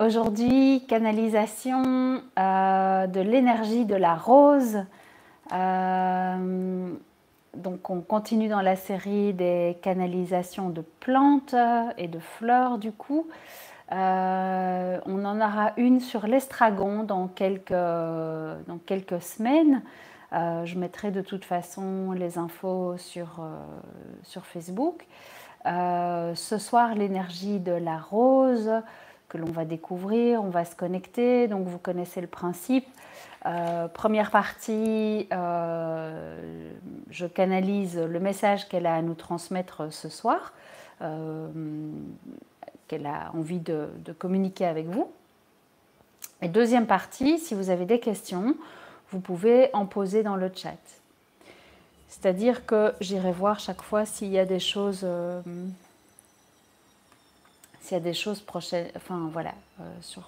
Aujourd'hui, canalisation de l'énergie de la rose. Donc on continue dans la série des canalisations de plantes et de fleurs du coup. On en aura une sur l'estragon dans quelques semaines. Je mettrai de toute façon les infos sur Facebook. Ce soir, l'énergie de la rose que l'on va découvrir, on va se connecter, donc vous connaissez le principe. Première partie, je canalise le message qu'elle a à nous transmettre ce soir, qu'elle a envie de communiquer avec vous. Et deuxième partie, si vous avez des questions, vous pouvez en poser dans le chat. C'est-à-dire que j'irai voir chaque fois s'il y a des choses, prochaines, enfin voilà, si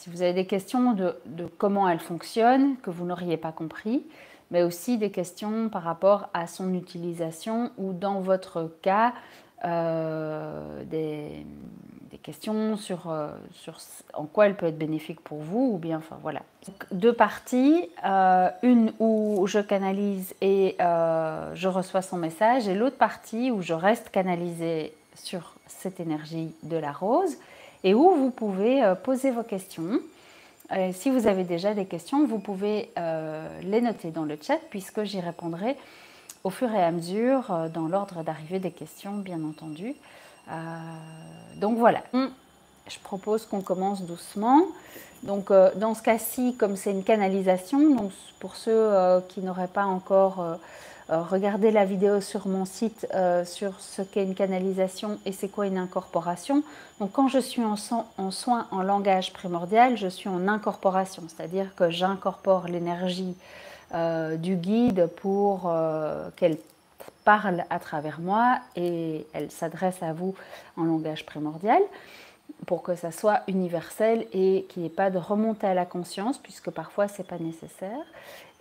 vous avez des questions de comment elle fonctionne, que vous n'auriez pas compris, mais aussi des questions par rapport à son utilisation ou dans votre cas, des questions sur en quoi elle peut être bénéfique pour vous, ou bien, enfin voilà. Donc, deux parties, une où je canalise et je reçois son message, et l'autre partie où je reste canalisée sur cette énergie de la rose, et où vous pouvez poser vos questions. Si vous avez déjà des questions, vous pouvez les noter dans le chat, puisque j'y répondrai au fur et à mesure, dans l'ordre d'arrivée des questions, bien entendu. Donc voilà, je propose qu'on commence doucement. Donc dans ce cas-ci, comme c'est une canalisation, donc pour ceux qui n'auraient pas encore regardé la vidéo sur mon site sur ce qu'est une canalisation et c'est quoi une incorporation. Donc quand je suis en soin en langage primordial, je suis en incorporation, c'est-à-dire que j'incorpore l'énergie du guide pour qu'elle parle à travers moi et elle s'adresse à vous en langage primordial pour que ça soit universel et qu'il n'y ait pas de remontée à la conscience, puisque parfois ce n'est pas nécessaire.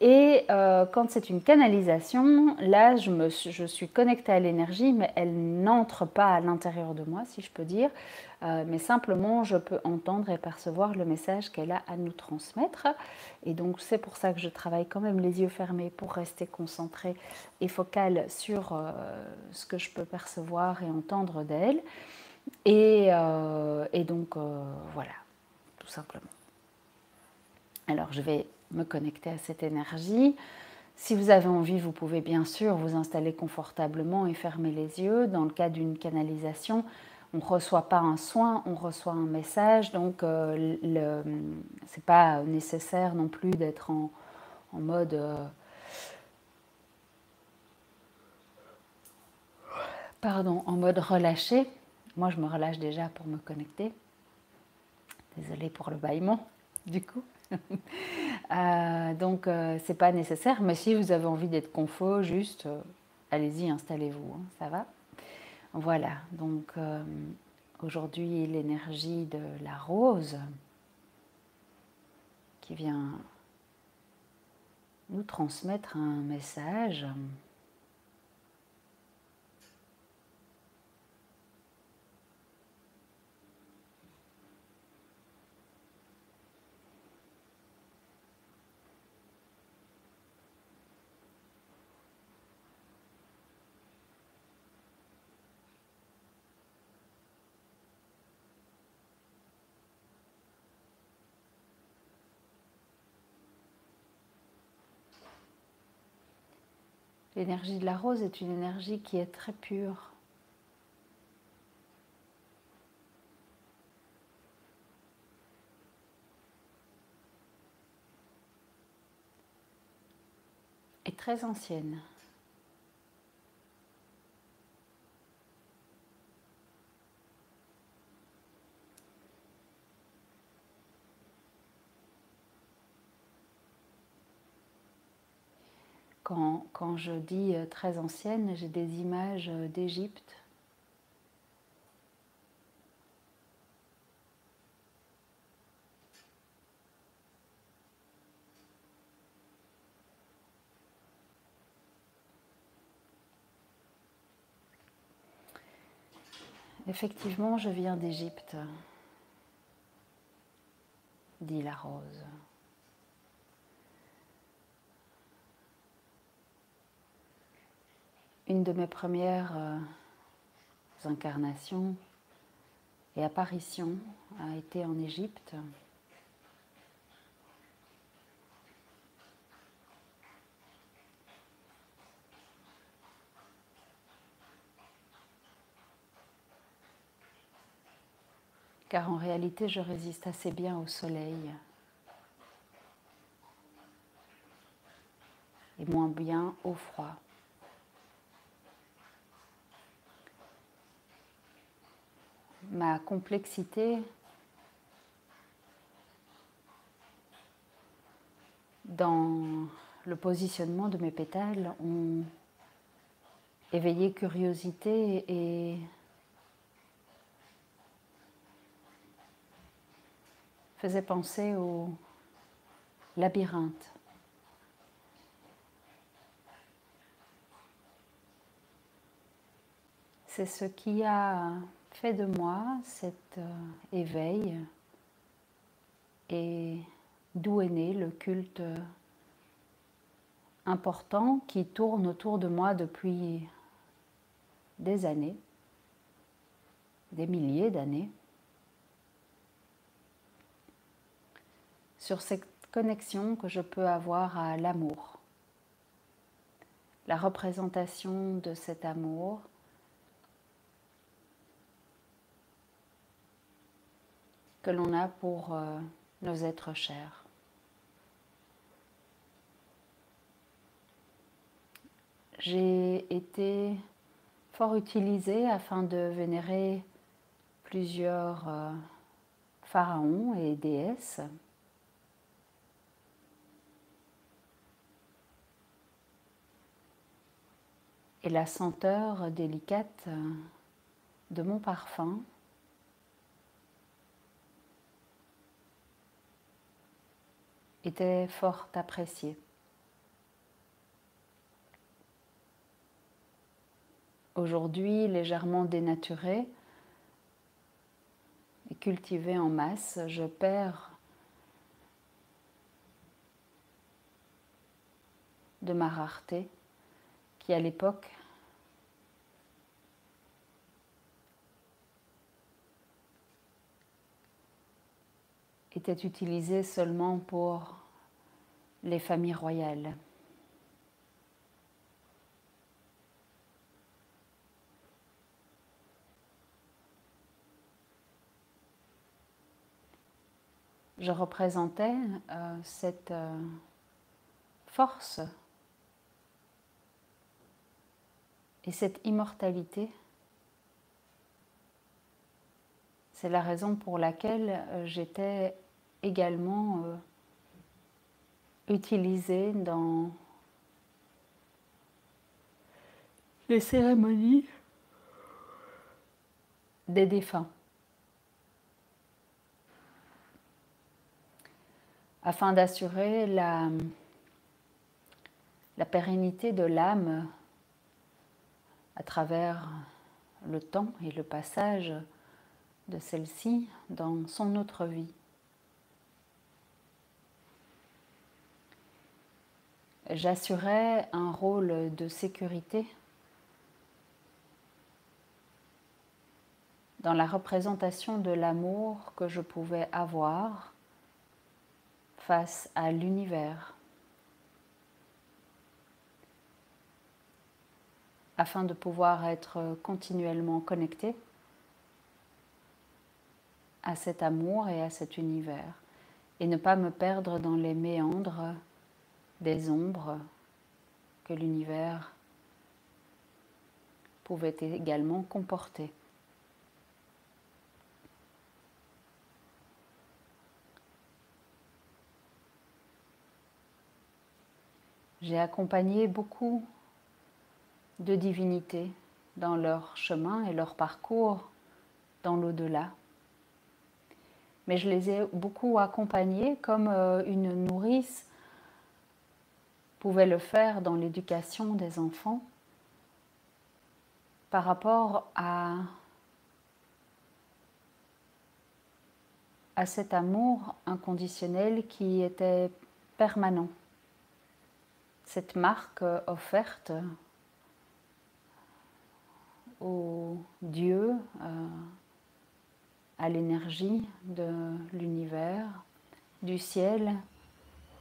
Et quand c'est une canalisation, là je suis connectée à l'énergie, mais elle n'entre pas à l'intérieur de moi, si je peux dire, mais simplement je peux entendre et percevoir le message qu'elle a à nous transmettre. Et donc c'est pour ça que je travaille quand même les yeux fermés pour rester concentrée et focale sur ce que je peux percevoir et entendre d'elle. Et donc voilà, tout simplement. Alors je vais me connecter à cette énergie. Si vous avez envie, vous pouvez bien sûr vous installer confortablement et fermer les yeux. Dans le cas d'une canalisation, on ne reçoit pas un soin, on reçoit un message. Donc ce n'est pas nécessaire non plus d'être en mode en mode relâché. Moi, je me relâche déjà pour me connecter. Désolée pour le bâillement, du coup. Donc, c'est pas nécessaire. Mais si vous avez envie d'être confort, juste, allez-y, installez-vous. Hein, ça va? Voilà. Donc, aujourd'hui, l'énergie de la rose qui vient nous transmettre un message. L'énergie de la rose est une énergie qui est très pure. Et très ancienne. Quand je dis très ancienne, j'ai des images d'Égypte. Effectivement, je viens d'Égypte. dit la rose. Une de mes premières incarnations et apparitions a été en Égypte. Car en réalité, je résiste assez bien au soleil et moins bien au froid. Ma complexité dans le positionnement de mes pétales ont éveillé curiosité et faisait penser au labyrinthe. C'est ce qui a fait de moi cet éveil et d'où est né le culte important qui tourne autour de moi depuis des années, des milliers d'années, sur cette connexion que je peux avoir à l'amour, la représentation de cet amour que l'on a pour nos êtres chers. J'ai été fort utilisée afin de vénérer plusieurs pharaons et déesses. Et la senteur délicate de mon parfum était fort appréciée. Aujourd'hui, légèrement dénaturée et cultivée en masse, je perds de ma rareté qui, à l'époque, était utilisée seulement pour les familles royales. Je représentais cette force et cette immortalité. C'est la raison pour laquelle j'étais également utilisée dans les cérémonies des défunts, afin d'assurer la pérennité de l'âme à travers le temps et le passage de celle-ci dans son autre vie. J'assurais un rôle de sécurité dans la représentation de l'amour que je pouvais avoir face à l'univers, afin de pouvoir être continuellement connecté à cet amour et à cet univers, et ne pas me perdre dans les méandres des ombres que l'univers pouvait également comporter. J'ai accompagné beaucoup de divinités dans leur chemin et leur parcours dans l'au-delà. Mais je les ai beaucoup accompagnées comme une nourrice pouvait le faire dans l'éducation des enfants par rapport à à cet amour inconditionnel qui était permanent. Cette marque offerte au Dieu, à l'énergie de l'univers, du ciel,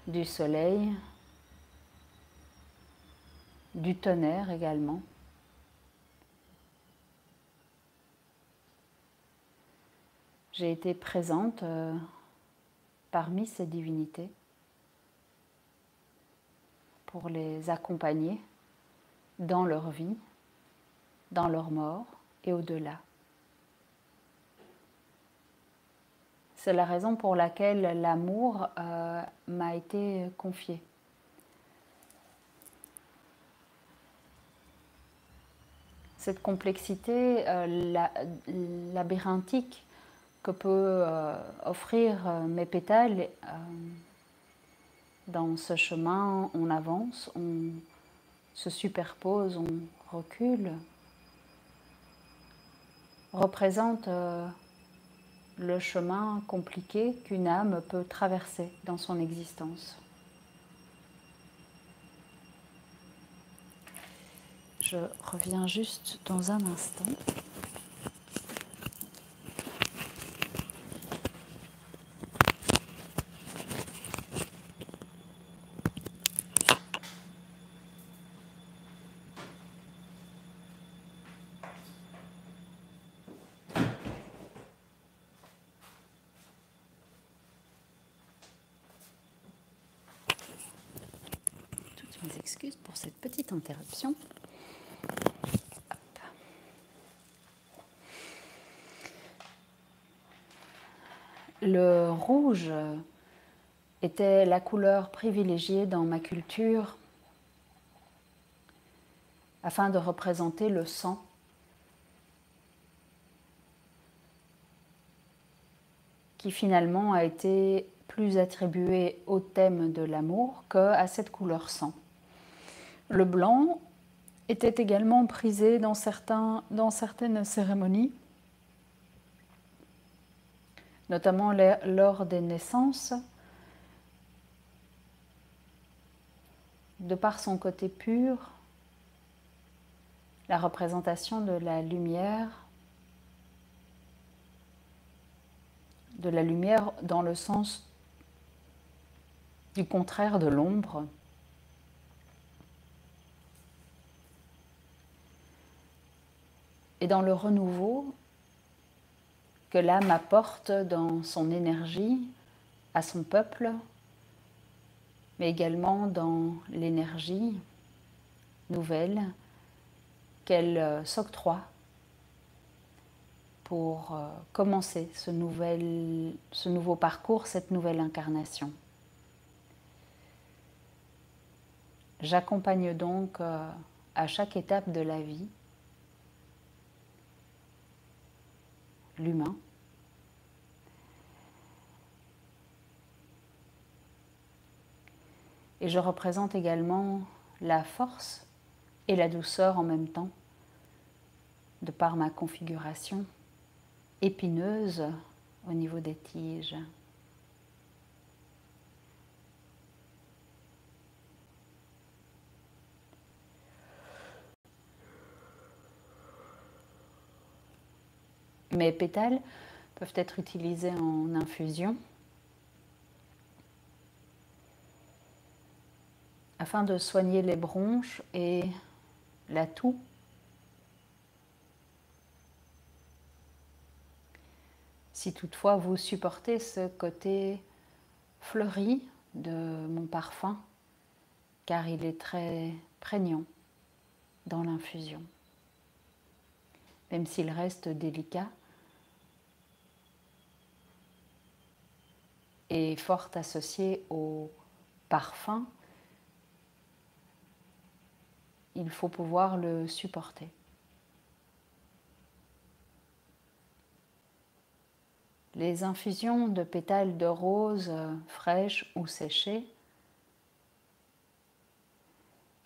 du soleil, du tonnerre également. J'ai été présente parmi ces divinités pour les accompagner dans leur vie, dans leur mort et au-delà. C'est la raison pour laquelle l'amour m'a été confié. Cette complexité labyrinthique que peut offrir mes pétales, dans ce chemin, on avance, on se superpose, on recule, représente le chemin compliqué qu'une âme peut traverser dans son existence. Je reviens juste dans un instant. Toutes mes excuses pour cette petite interruption. Le rouge était la couleur privilégiée dans ma culture afin de représenter le sang. Qui finalement a été plus attribué au thème de l'amour qu'à cette couleur sang. Le blanc était également prisé dans certaines cérémonies, notamment lors des naissances, de par son côté pur, la représentation de la lumière dans le sens du contraire de l'ombre. Et dans le renouveau que l'âme apporte dans son énergie à son peuple, mais également dans l'énergie nouvelle qu'elle s'octroie pour commencer ce nouveau parcours, cette nouvelle incarnation. J'accompagne donc à chaque étape de la vie l'humain et je représente également la force et la douceur en même temps de par ma configuration épineuse au niveau des tiges. Mes pétales peuvent être utilisés en infusion afin de soigner les bronches et la toux. Si toutefois vous supportez ce côté fleuri de mon parfum, car il est très prégnant dans l'infusion. Même s'il reste délicat et fort associé au parfum, il faut pouvoir le supporter. Les infusions de pétales de rose fraîches ou séchées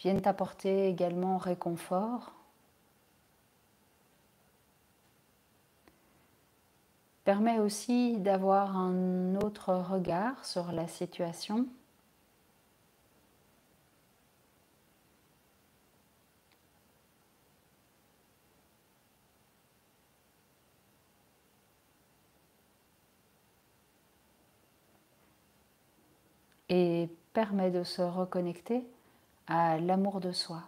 viennent apporter également réconfort permet aussi d'avoir un autre regard sur la situation. Et permet de se reconnecter à l'amour de soi.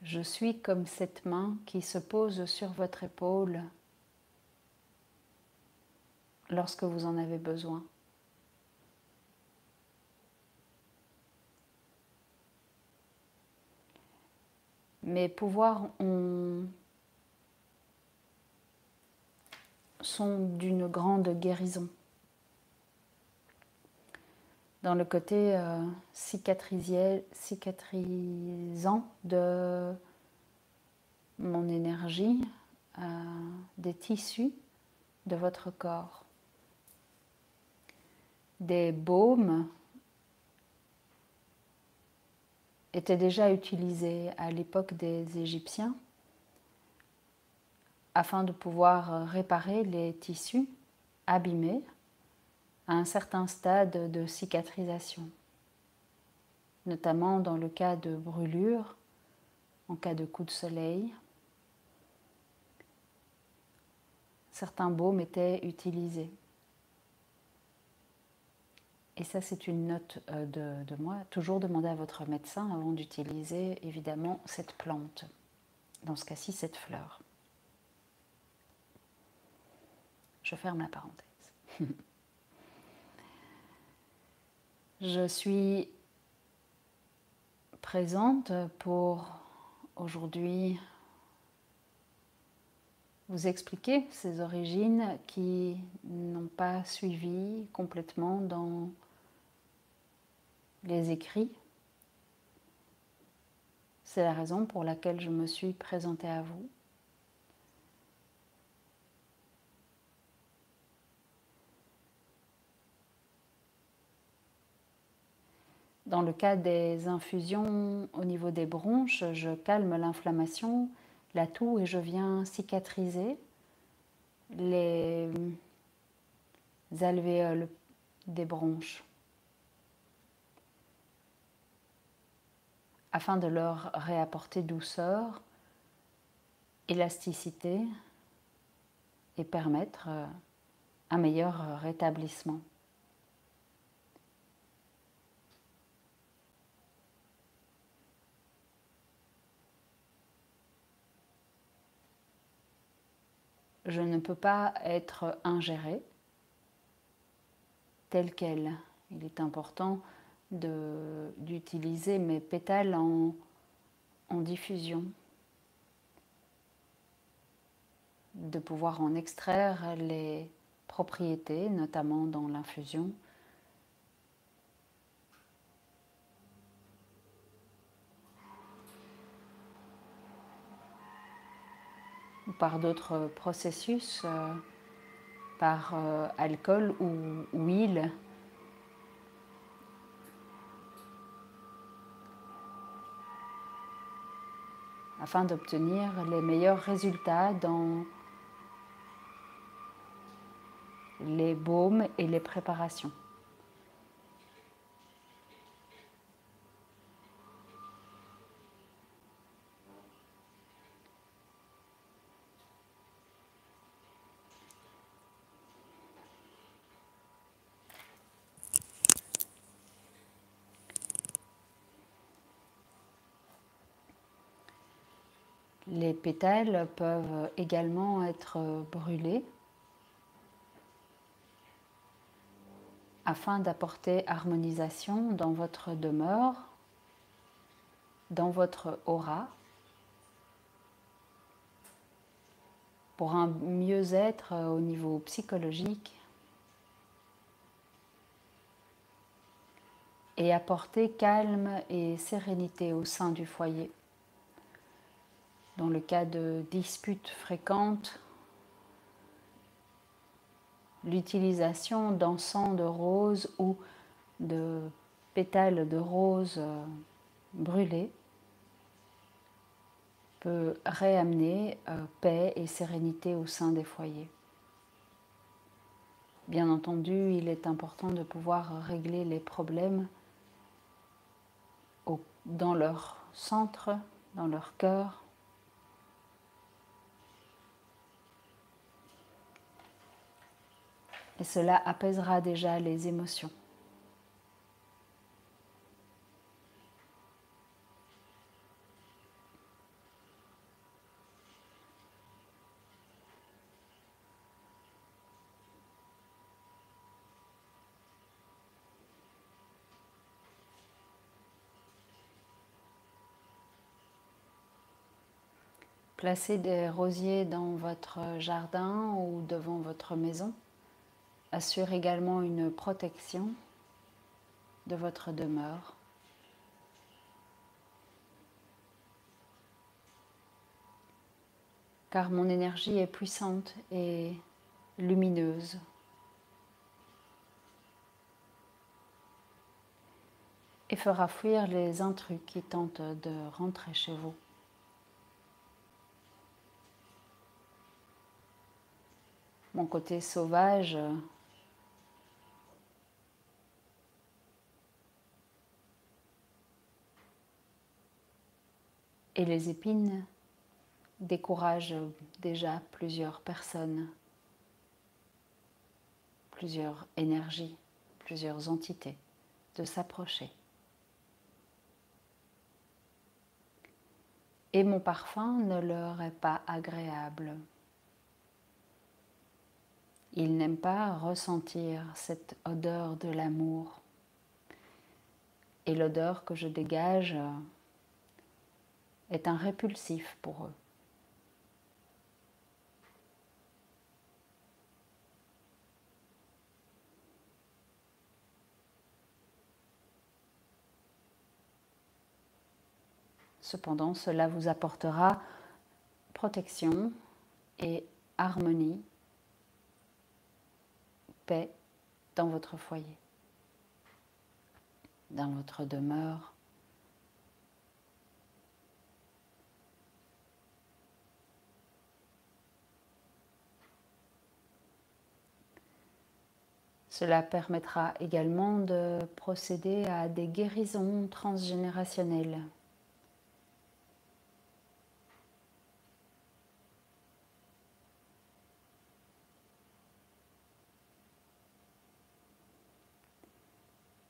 Je suis comme cette main qui se pose sur votre épaule lorsque vous en avez besoin. Mes pouvoirs sont d'une grande guérison. Dans le côté cicatrisant de mon énergie, des tissus de votre corps. Des baumes étaient déjà utilisés à l'époque des Égyptiens afin de pouvoir réparer les tissus abîmés à un certain stade de cicatrisation, notamment dans le cas de brûlures, en cas de coup de soleil. Certains baumes étaient utilisés. Et ça, c'est une note de moi. Toujours demander à votre médecin avant d'utiliser, évidemment, cette plante. Dans ce cas-ci, cette fleur. Je ferme la parenthèse. Je suis présente pour aujourd'hui vous expliquer ces origines qui n'ont pas suivi complètement dans les écrits. C'est la raison pour laquelle je me suis présentée à vous. Dans le cas des infusions au niveau des bronches, je calme l'inflammation, la toux et je viens cicatriser les alvéoles des bronches afin de leur réapporter douceur, élasticité et permettre un meilleur rétablissement. Je ne peux pas être ingérée telle qu'elle. Il est important d'utiliser mes pétales en diffusion, de pouvoir en extraire les propriétés, notamment dans l'infusion. Ou par d'autres processus, par alcool ou huile. Afin d'obtenir les meilleurs résultats dans les baumes et les préparations. Les pétales peuvent également être brûlés afin d'apporter harmonisation dans votre demeure, dans votre aura, pour un mieux-être au niveau psychologique et apporter calme et sérénité au sein du foyer. Dans le cas de disputes fréquentes, l'utilisation d'encens de rose ou de pétales de rose brûlés peut réamener paix et sérénité au sein des foyers. Bien entendu, il est important de pouvoir régler les problèmes dans leur centre, dans leur cœur. Et cela apaisera déjà les émotions. Placez des rosiers dans votre jardin ou devant votre maison assure également une protection de votre demeure. Car mon énergie est puissante et lumineuse. Et fera fuir les intrus qui tentent de rentrer chez vous. Mon côté sauvage et les épines découragent déjà plusieurs personnes, plusieurs énergies, plusieurs entités de s'approcher. Et mon parfum ne leur est pas agréable. Ils n'aiment pas ressentir cette odeur de l'amour. Et l'odeur que je dégage est un répulsif pour eux. Cependant, cela vous apportera protection et harmonie, paix dans votre foyer, dans votre demeure. Cela permettra également de procéder à des guérisons transgénérationnelles.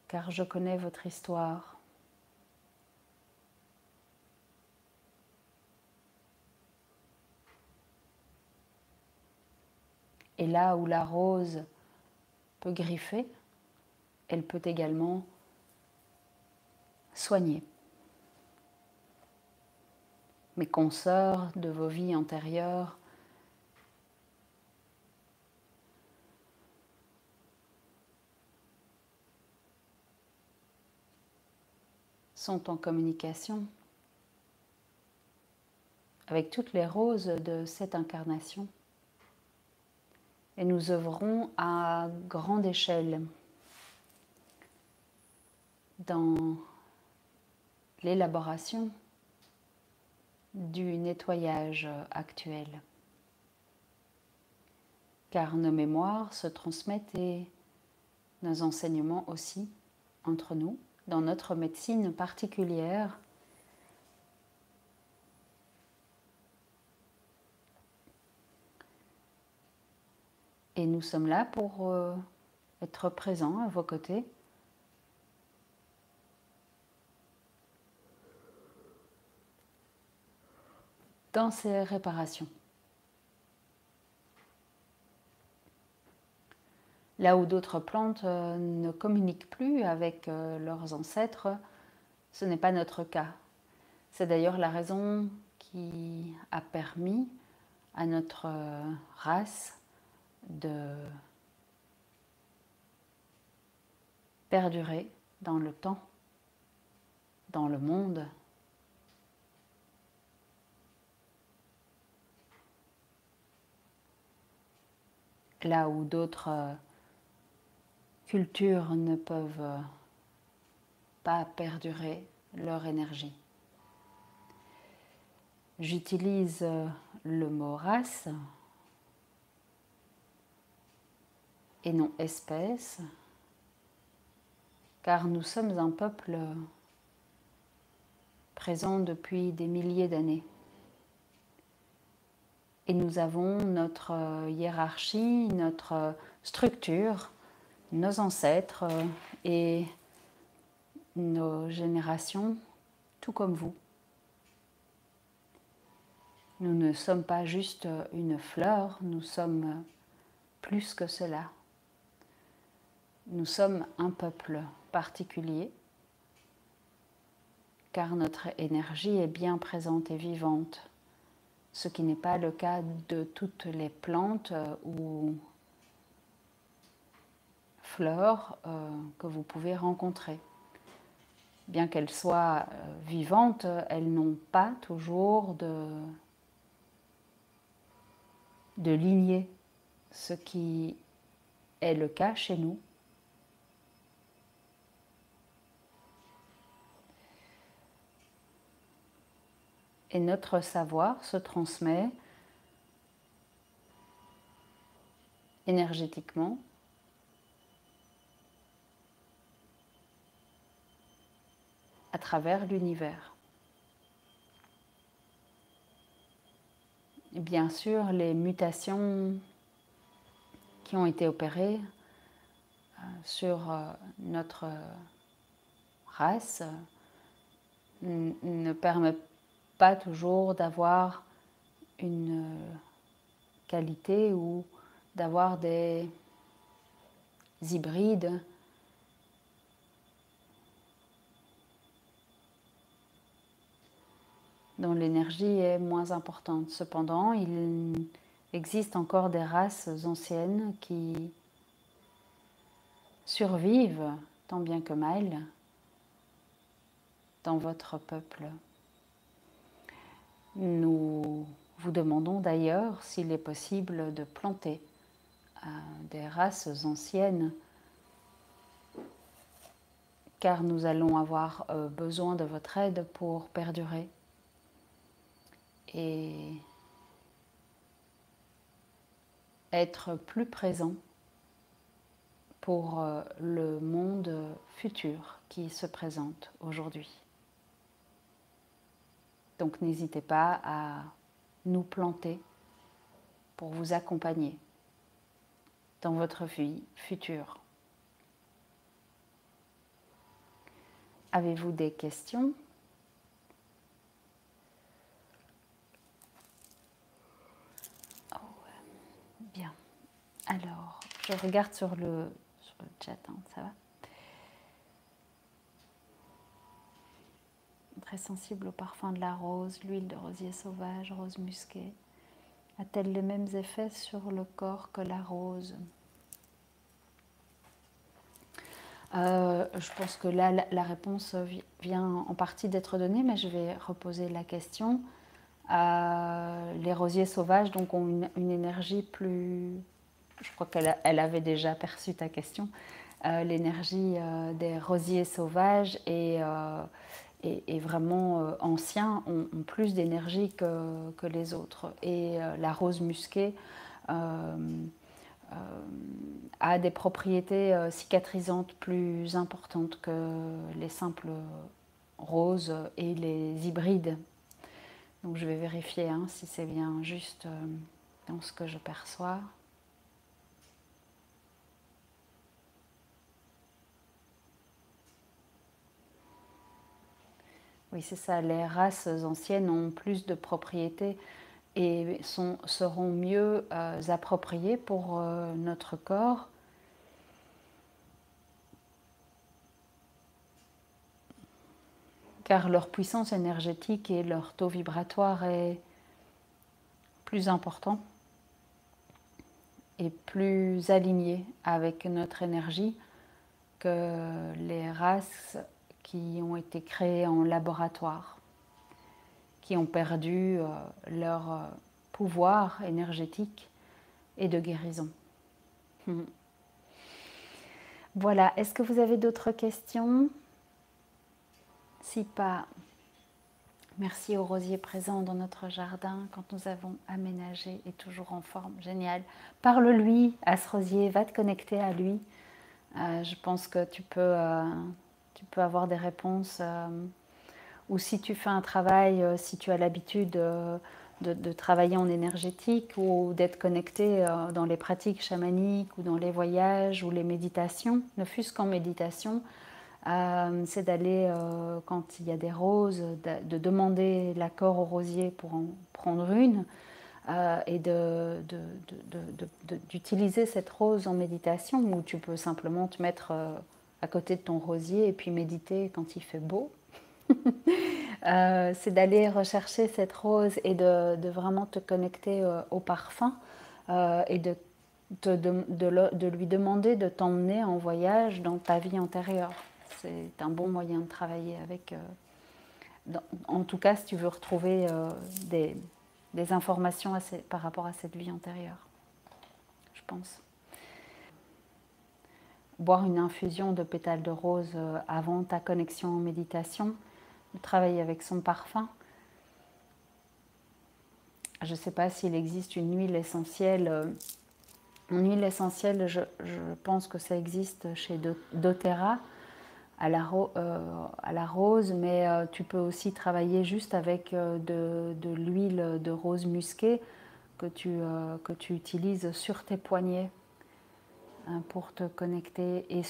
Car je connais votre histoire. Et là où la rose peut griffer, elle peut également soigner. Mes consoeurs de vos vies antérieures sont en communication avec toutes les roses de cette incarnation. Et nous œuvrons à grande échelle dans l'élaboration du nettoyage actuel. Car nos mémoires se transmettent et nos enseignements aussi entre nous, dans notre médecine particulière. Et nous sommes là pour être présents à vos côtés. Dans ces réparations. Là où d'autres plantes ne communiquent plus avec leurs ancêtres, ce n'est pas notre cas. C'est d'ailleurs la raison qui a permis à notre race de perdurer dans le temps, dans le monde. Là où d'autres cultures ne peuvent pas perdurer leur énergie. J'utilise le mot race et non espèce, car nous sommes un peuple présent depuis des milliers d'années. Et nous avons notre hiérarchie, notre structure, nos ancêtres et nos générations, tout comme vous. Nous ne sommes pas juste une fleur, nous sommes plus que cela. Nous sommes un peuple particulier, car notre énergie est bien présente et vivante, ce qui n'est pas le cas de toutes les plantes ou fleurs que vous pouvez rencontrer. Bien qu'elles soient vivantes, elles n'ont pas toujours de lignée, ce qui est le cas chez nous. Et notre savoir se transmet énergétiquement à travers l'univers. Bien sûr, les mutations qui ont été opérées sur notre race ne permettent pas toujours d'avoir une qualité ou d'avoir des hybrides dont l'énergie est moins importante. Cependant, il existe encore des races anciennes qui survivent tant bien que mal dans votre peuple. Nous vous demandons d'ailleurs s'il est possible de planter des races anciennes, car nous allons avoir besoin de votre aide pour perdurer et être plus présent pour le monde futur qui se présente aujourd'hui. Donc n'hésitez pas à nous planter pour vous accompagner dans votre vie future. Avez-vous des questions ? Oh, bien. Alors, je regarde sur le chat, hein, ça va ? Très sensible au parfum de la rose, l'huile de rosier sauvage, rose musquée. A-t-elle les mêmes effets sur le corps que la rose ? Je pense que là, la réponse vient en partie d'être donnée, mais je vais reposer la question. Les rosiers sauvages donc, ont une énergie plus... Je crois qu'elle avait déjà perçu ta question. L'énergie des rosiers sauvages est vraiment anciens, ont plus d'énergie que les autres. Et la rose musquée a des propriétés cicatrisantes plus importantes que les simples roses et les hybrides. Donc je vais vérifier si c'est bien juste dans ce que je perçois. Oui, c'est ça, les races anciennes ont plus de propriétés et seront mieux appropriées pour notre corps. Car leur puissance énergétique et leur taux vibratoire est plus important et plus aligné avec notre énergie que les races qui ont été créées en laboratoire, qui ont perdu leur pouvoir énergétique et de guérison. Voilà, est-ce que vous avez d'autres questions ? Si pas, merci au rosier présent dans notre jardin quand nous avons aménagé et toujours en forme. Génial. Parle-lui à ce rosier, va te connecter à lui. Je pense que tu peux avoir des réponses. Ou si tu fais un travail, si tu as l'habitude de travailler en énergétique ou d'être connecté dans les pratiques chamaniques ou dans les voyages ou les méditations, ne fût-ce qu'en méditation, c'est d'aller, quand il y a des roses, de demander l'accord au rosier pour en prendre une et d'utiliser cette rose en méditation, où tu peux simplement te mettre à côté de ton rosier et puis méditer quand il fait beau. C'est d'aller rechercher cette rose et de vraiment te connecter au parfum et de lui demander de t'emmener en voyage dans ta vie antérieure. C'est un bon moyen de travailler avec. En tout cas, si tu veux retrouver des informations par rapport à cette vie antérieure, je pense. Boire une infusion de pétales de rose avant ta connexion en méditation, travailler avec son parfum. Je ne sais pas s'il existe une huile essentielle. Une huile essentielle, je pense que ça existe chez doTERRA à la rose, mais tu peux aussi travailler juste avec de l'huile de rose musquée que tu utilises sur tes poignets pour te connecter. Et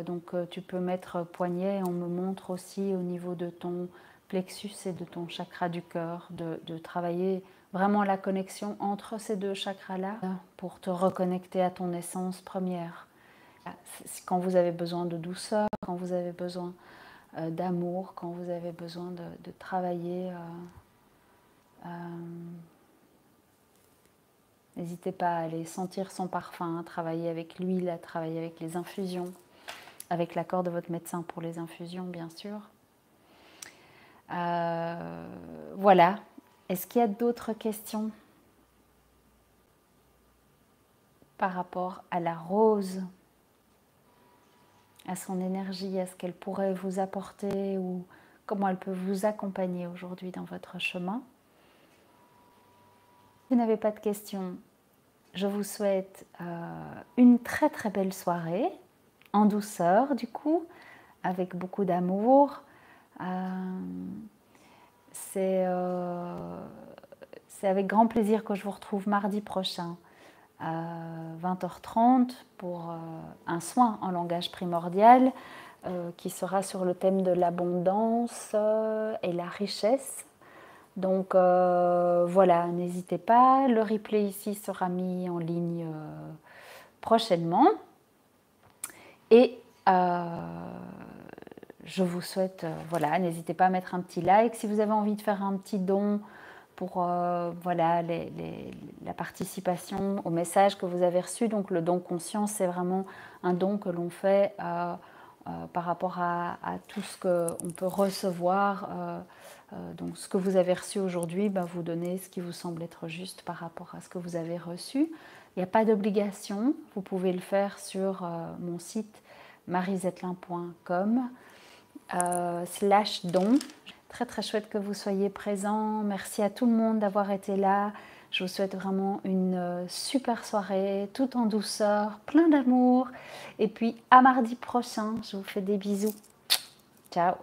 donc tu peux mettre poignet, on me montre aussi au niveau de ton plexus et de ton chakra du cœur, de travailler vraiment la connexion entre ces deux chakras-là pour te reconnecter à ton essence première. Quand vous avez besoin de douceur, quand vous avez besoin d'amour, quand vous avez besoin de travailler, n'hésitez pas à aller sentir son parfum, à travailler avec l'huile, à travailler avec les infusions, avec l'accord de votre médecin pour les infusions, bien sûr. Voilà. Est-ce qu'il y a d'autres questions par rapport à la rose, à son énergie, à ce qu'elle pourrait vous apporter ou comment elle peut vous accompagner aujourd'hui dans votre chemin? Si vous n'avez pas de questions, je vous souhaite une très très belle soirée, en douceur du coup, avec beaucoup d'amour. C'est avec grand plaisir que je vous retrouve mardi prochain à 20h30 pour un soin en langage primordial qui sera sur le thème de l'abondance et la richesse. Donc voilà, n'hésitez pas, le replay ici sera mis en ligne prochainement. Et je vous souhaite, voilà, n'hésitez pas à mettre un petit like. Si vous avez envie de faire un petit don pour voilà, la participation au message que vous avez reçu, donc le don conscient, c'est vraiment un don que l'on fait par rapport à tout ce qu'on peut recevoir. Donc ce que vous avez reçu aujourd'hui, vous donnez ce qui vous semble être juste par rapport à ce que vous avez reçu. Il n'y a pas d'obligation, vous pouvez le faire sur mon site marizetlin.com /don. Très très chouette que vous soyez présents. Merci à tout le monde d'avoir été là. Je vous souhaite vraiment une super soirée, tout en douceur, plein d'amour. Et puis à mardi prochain, je vous fais des bisous. Ciao.